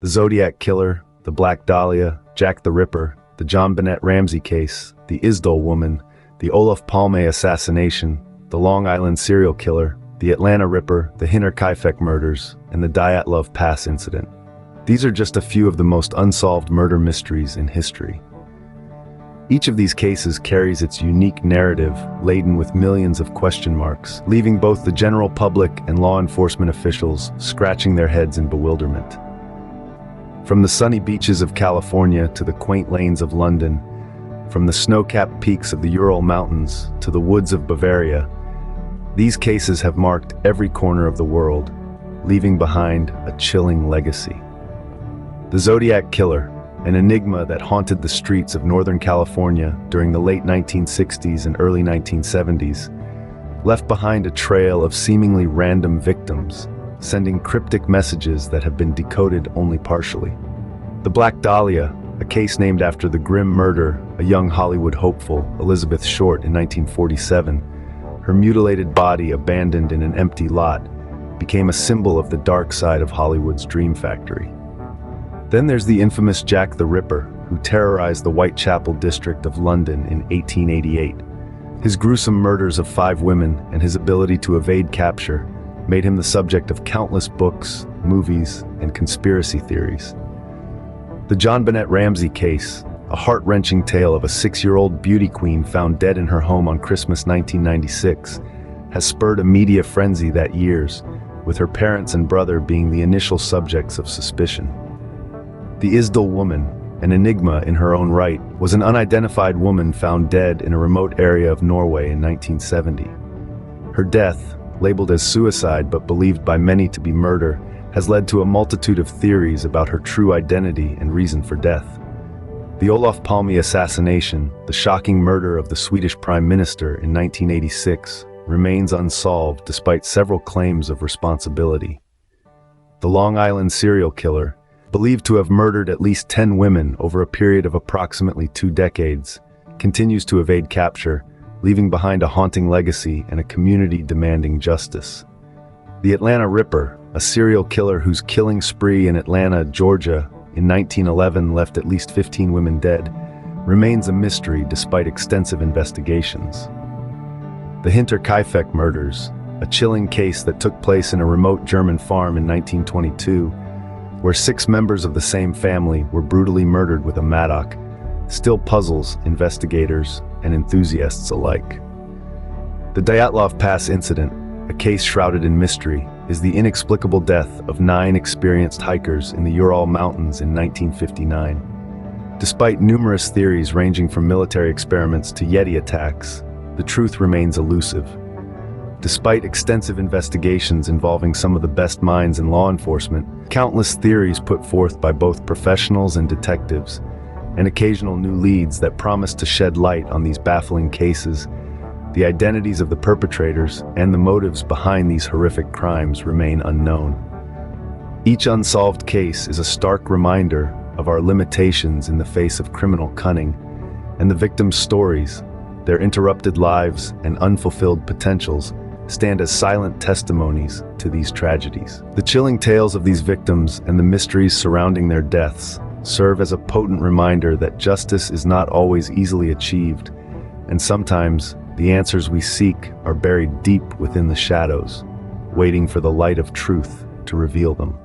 The Zodiac Killer, the Black Dahlia, Jack the Ripper, the John Bennett Ramsey case, the Isdell woman, the Olaf Palme assassination, the Long Island serial killer, the Atlanta Ripper, the Hinterkaifeck murders, and the Dyatlov Pass incident. These are just a few of the most unsolved murder mysteries in history. Each of these cases carries its unique narrative, laden with millions of question marks, leaving both the general public and law enforcement officials scratching their heads in bewilderment. From the sunny beaches of California to the quaint lanes of London, from the snow-capped peaks of the Ural Mountains to the woods of Bavaria, these cases have marked every corner of the world, leaving behind a chilling legacy. The Zodiac Killer, an enigma that haunted the streets of Northern California during the late 1960s and early 1970s, left behind a trail of seemingly random victims, sending cryptic messages that have been decoded only partially. The Black Dahlia, a case named after the grim murder of a young Hollywood hopeful, Elizabeth Short, in 1947, her mutilated body abandoned in an empty lot, became a symbol of the dark side of Hollywood's dream factory. Then there's the infamous Jack the Ripper, who terrorized the Whitechapel district of London in 1888. His gruesome murders of 5 women and his ability to evade capture made him the subject of countless books, movies, and conspiracy theories. The John Bennett Ramsey case, a heart-wrenching tale of a 6-year-old beauty queen found dead in her home on Christmas 1996, has spurred a media frenzy that years, with her parents and brother being the initial subjects of suspicion. The Isdell woman, an enigma in her own right, was an unidentified woman found dead in a remote area of Norway in 1970. Her death, labeled as suicide but believed by many to be murder, has led to a multitude of theories about her true identity and reason for death. The Olaf Palme assassination, the shocking murder of the Swedish Prime Minister in 1986, remains unsolved despite several claims of responsibility. The Long Island serial killer, believed to have murdered at least 10 women over a period of approximately 2 decades, continues to evade capture, leaving behind a haunting legacy and a community demanding justice. The Atlanta Ripper, a serial killer whose killing spree in Atlanta, Georgia, in 1911 left at least 15 women dead, remains a mystery despite extensive investigations. The Hinterkaifeck murders, a chilling case that took place in a remote German farm in 1922, where 6 members of the same family were brutally murdered with a mattock, still puzzles investigators and enthusiasts alike. The Dyatlov Pass incident, a case shrouded in mystery, is the inexplicable death of 9 experienced hikers in the Ural Mountains in 1959. Despite numerous theories ranging from military experiments to Yeti attacks, the truth remains elusive. Despite extensive investigations involving some of the best minds in law enforcement, countless theories put forth by both professionals and detectives, and occasional new leads that promise to shed light on these baffling cases, the identities of the perpetrators and the motives behind these horrific crimes remain unknown. Each unsolved case is a stark reminder of our limitations in the face of criminal cunning, and the victims' stories, their interrupted lives and unfulfilled potentials, stand as silent testimonies to these tragedies. The chilling tales of these victims and the mysteries surrounding their deaths serve as a potent reminder that justice is not always easily achieved, and sometimes the answers we seek are buried deep within the shadows, waiting for the light of truth to reveal them.